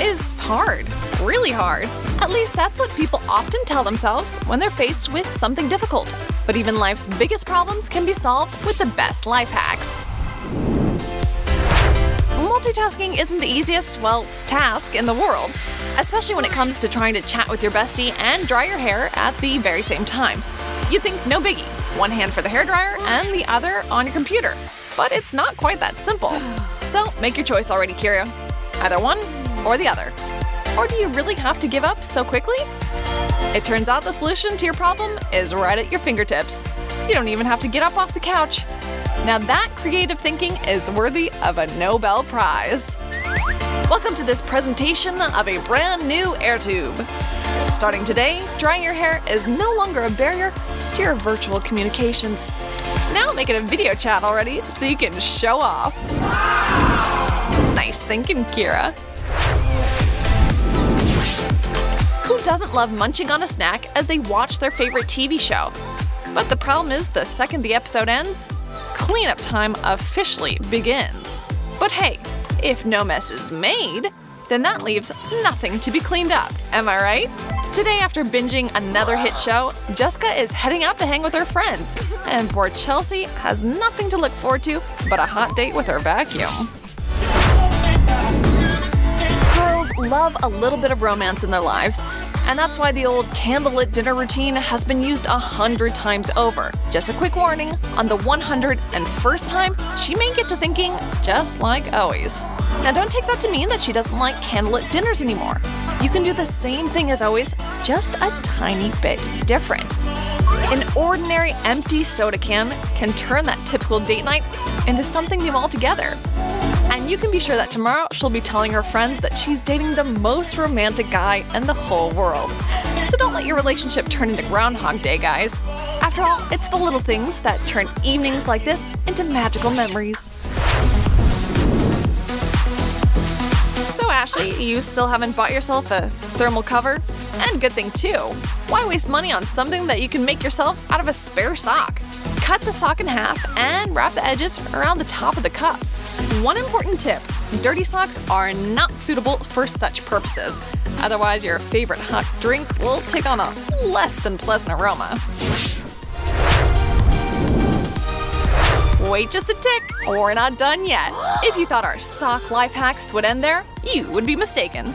is hard, really hard. At least that's what people often tell themselves when they're faced with something difficult. But even life's biggest problems can be solved with the best life hacks. Multitasking isn't the easiest, task in the world, especially when it comes to trying to chat with your bestie and dry your hair at the very same time. You'd think no biggie, one hand for the hairdryer and the other on your computer. But it's not quite that simple. So make your choice already, Kira. Either one or the other. Or do you really have to give up so quickly? It turns out the solution to your problem is right at your fingertips. You don't even have to get up off the couch. Now that creative thinking is worthy of a Nobel Prize. Welcome to this presentation of a brand new air tube. Starting today, drying your hair is no longer a barrier to your virtual communications. Now make it a video chat already so you can show off. Nice thinking, Kira. Who doesn't love munching on a snack as they watch their favorite TV show? But the problem is the second the episode ends, cleanup time officially begins. But hey, if no mess is made, then that leaves nothing to be cleaned up, am I right? Today, after binging another hit show, Jessica is heading out to hang with her friends, and poor Chelsea has nothing to look forward to but a hot date with her vacuum. Girls love a little bit of romance in their lives, and that's why the old candlelit dinner routine has been used 100 times over. Just a quick warning, on the 101st time, she may get to thinking just like always. Now don't take that to mean that she doesn't like candlelit dinners anymore. You can do the same thing as always, just a tiny bit different. An ordinary empty soda can turn that typical date night into something new altogether. And you can be sure that tomorrow she'll be telling her friends that she's dating the most romantic guy in the whole world. So don't let your relationship turn into Groundhog Day, guys. After all, it's the little things that turn evenings like this into magical memories. So Ashley, you still haven't bought yourself a thermal cover? And good thing too. Why waste money on something that you can make yourself out of a spare sock? Cut the sock in half and wrap the edges around the top of the cup. One important tip, dirty socks are not suitable for such purposes. Otherwise, your favorite hot drink will take on a less than pleasant aroma. Wait just a tick, we're not done yet. If you thought our sock life hacks would end there, you would be mistaken.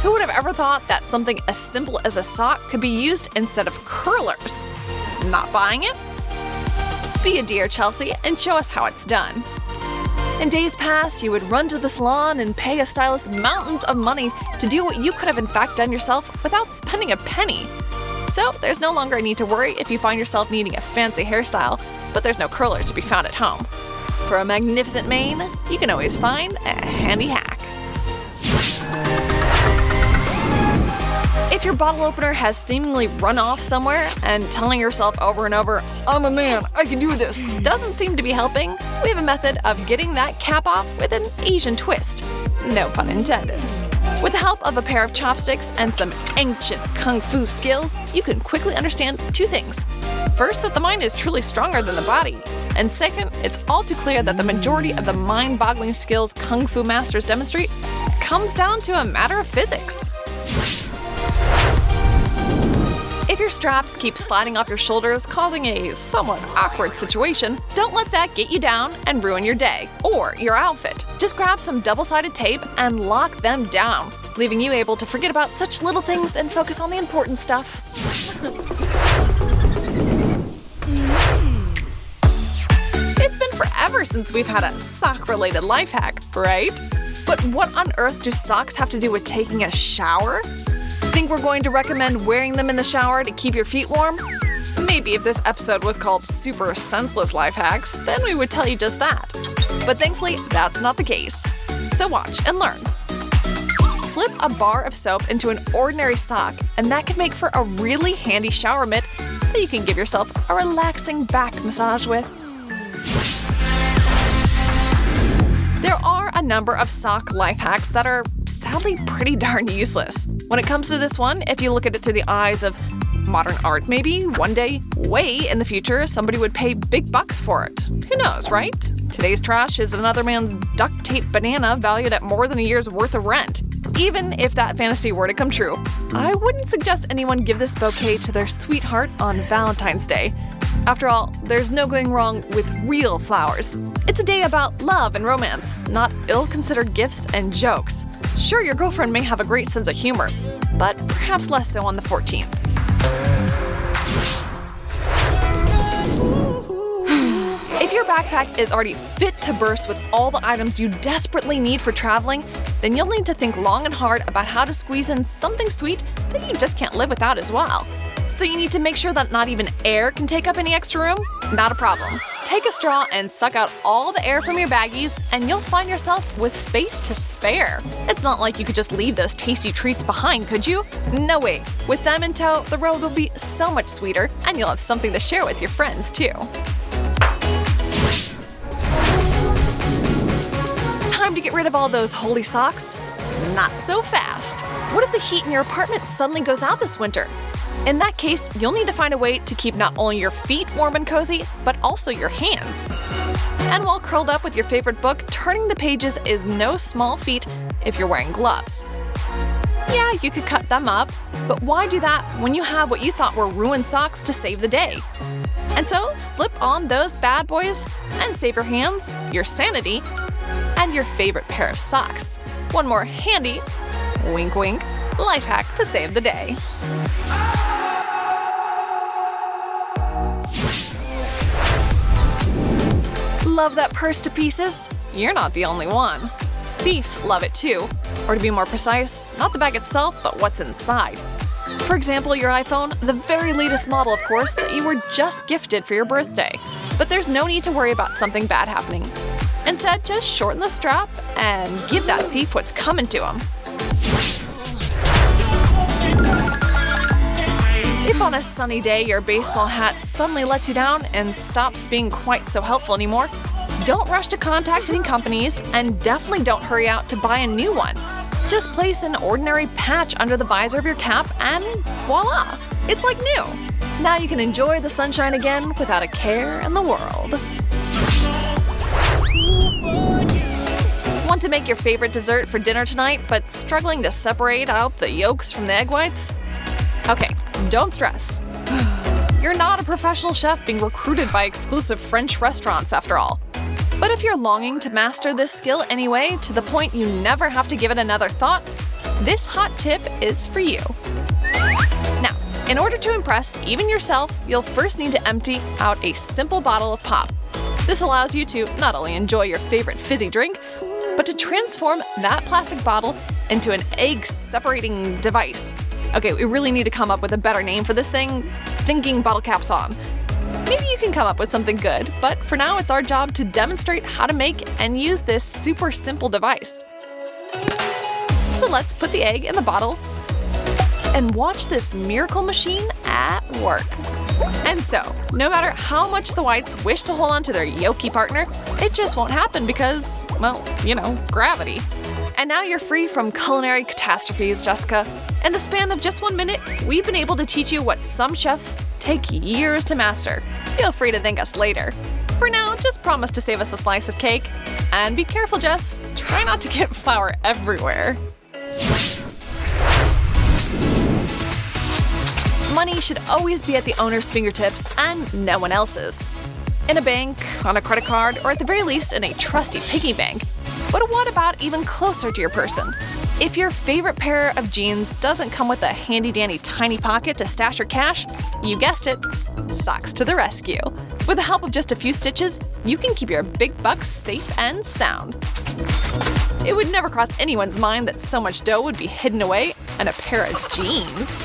Who would have ever thought that something as simple as a sock could be used instead of curlers? Not buying it? Be a dear, Chelsea, and show us how it's done. In days past, you would run to the salon and pay a stylist mountains of money to do what you could have in fact done yourself without spending a penny. So there's no longer a need to worry if you find yourself needing a fancy hairstyle, but there's no curlers to be found at home. For a magnificent mane, you can always find a handy hack. If your bottle opener has seemingly run off somewhere and telling yourself over and over, "I'm a man, I can do this," doesn't seem to be helping, we have a method of getting that cap off with an Asian twist. No pun intended. With the help of a pair of chopsticks and some ancient kung fu skills, you can quickly understand two things. First, that the mind is truly stronger than the body. And second, it's all too clear that the majority of the mind-boggling skills kung fu masters demonstrate comes down to a matter of physics. If your straps keep sliding off your shoulders, causing a somewhat awkward situation, don't let that get you down and ruin your day or your outfit. Just grab some double-sided tape and lock them down, leaving you able to forget about such little things and focus on the important stuff. It's been forever since we've had a sock-related life hack, right? But what on earth do socks have to do with taking a shower? Think we're going to recommend wearing them in the shower to keep your feet warm? Maybe if this episode was called Super Senseless Life Hacks, then we would tell you just that. But thankfully, that's not the case. So watch and learn. Slip a bar of soap into an ordinary sock, and that can make for a really handy shower mitt that you can give yourself a relaxing back massage with. There are a number of sock life hacks that are sadly pretty darn useless. When it comes to this one, if you look at it through the eyes of modern art, maybe one day, way in the future, somebody would pay big bucks for it. Who knows, right? Today's trash is another man's duct tape banana valued at more than a year's worth of rent. Even if that fantasy were to come true, I wouldn't suggest anyone give this bouquet to their sweetheart on Valentine's Day. After all, there's no going wrong with real flowers. It's a day about love and romance, not ill-considered gifts and jokes. Sure, your girlfriend may have a great sense of humor, but perhaps less so on the 14th. If your backpack is already fit to burst with all the items you desperately need for traveling, then you'll need to think long and hard about how to squeeze in something sweet that you just can't live without as well. So you need to make sure that not even air can take up any extra room? Not a problem. Take a straw and suck out all the air from your baggies, and you'll find yourself with space to spare. It's not like you could just leave those tasty treats behind, could you? No way. With them in tow, the road will be so much sweeter, and you'll have something to share with your friends too. Time to get rid of all those holy socks? Not so fast. What if the heat in your apartment suddenly goes out this winter? In that case, you'll need to find a way to keep not only your feet warm and cozy, but also your hands. And while curled up with your favorite book, turning the pages is no small feat if you're wearing gloves. Yeah, you could cut them up, but why do that when you have what you thought were ruined socks to save the day? And so, slip on those bad boys and save your hands, your sanity, and your favorite pair of socks. One more handy, wink wink, life hack to save the day. Love that purse to pieces? You're not the only one. Thieves love it too. Or to be more precise, not the bag itself, but what's inside. For example, your iPhone, the very latest model, of course, that you were just gifted for your birthday. But there's no need to worry about something bad happening. Instead, just shorten the strap and give that thief what's coming to him. If on a sunny day your baseball hat suddenly lets you down and stops being quite so helpful anymore, don't rush to contact any companies and definitely don't hurry out to buy a new one. Just place an ordinary patch under the visor of your cap and voila, it's like new. Now you can enjoy the sunshine again without a care in the world. Want to make your favorite dessert for dinner tonight, but struggling to separate out the yolks from the egg whites? Okay, don't stress. You're not a professional chef being recruited by exclusive French restaurants after all. But if you're longing to master this skill anyway, to the point you never have to give it another thought, this hot tip is for you. Now, in order to impress even yourself, you'll first need to empty out a simple bottle of pop. This allows you to not only enjoy your favorite fizzy drink, but to transform that plastic bottle into an egg-separating device. Okay, we really need to come up with a better name for this thing. Thinking bottle caps on. Maybe you can come up with something good, but for now it's our job to demonstrate how to make and use this super simple device. So let's put the egg in the bottle and watch this miracle machine at work. And so, no matter how much the whites wish to hold on to their yolky partner, it just won't happen because, well, gravity. And now you're free from culinary catastrophes, Jessica. In the span of just 1 minute, we've been able to teach you what some chefs take years to master. Feel free to thank us later. For now, just promise to save us a slice of cake. And be careful, Jess. Try not to get flour everywhere. Money should always be at the owner's fingertips and no one else's. In a bank, on a credit card, or at the very least in a trusty piggy bank. But what about even closer to your person? If your favorite pair of jeans doesn't come with a handy-dandy tiny pocket to stash your cash, you guessed it, socks to the rescue. With the help of just a few stitches, you can keep your big bucks safe and sound. It would never cross anyone's mind that so much dough would be hidden away in a pair of jeans.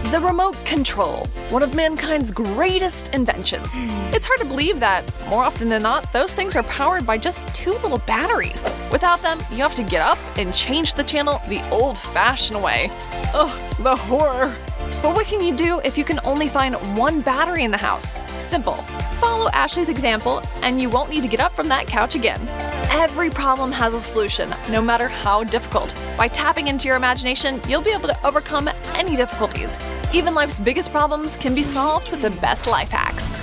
The remote control, one of mankind's greatest inventions. It's hard to believe that, more often than not, those things are powered by just 2 little batteries. Without them, you have to get up and change the channel the old-fashioned way. Ugh, the horror. But what can you do if you can only find 1 battery in the house? Simple. Follow Ashley's example, and you won't need to get up from that couch again. Every problem has a solution, no matter how difficult. By tapping into your imagination, you'll be able to overcome any difficulties. Even life's biggest problems can be solved with the best life hacks.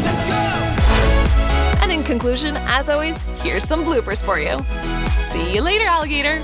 Let's go! And And in conclusion, as always, here's some bloopers for you. See you later, alligator!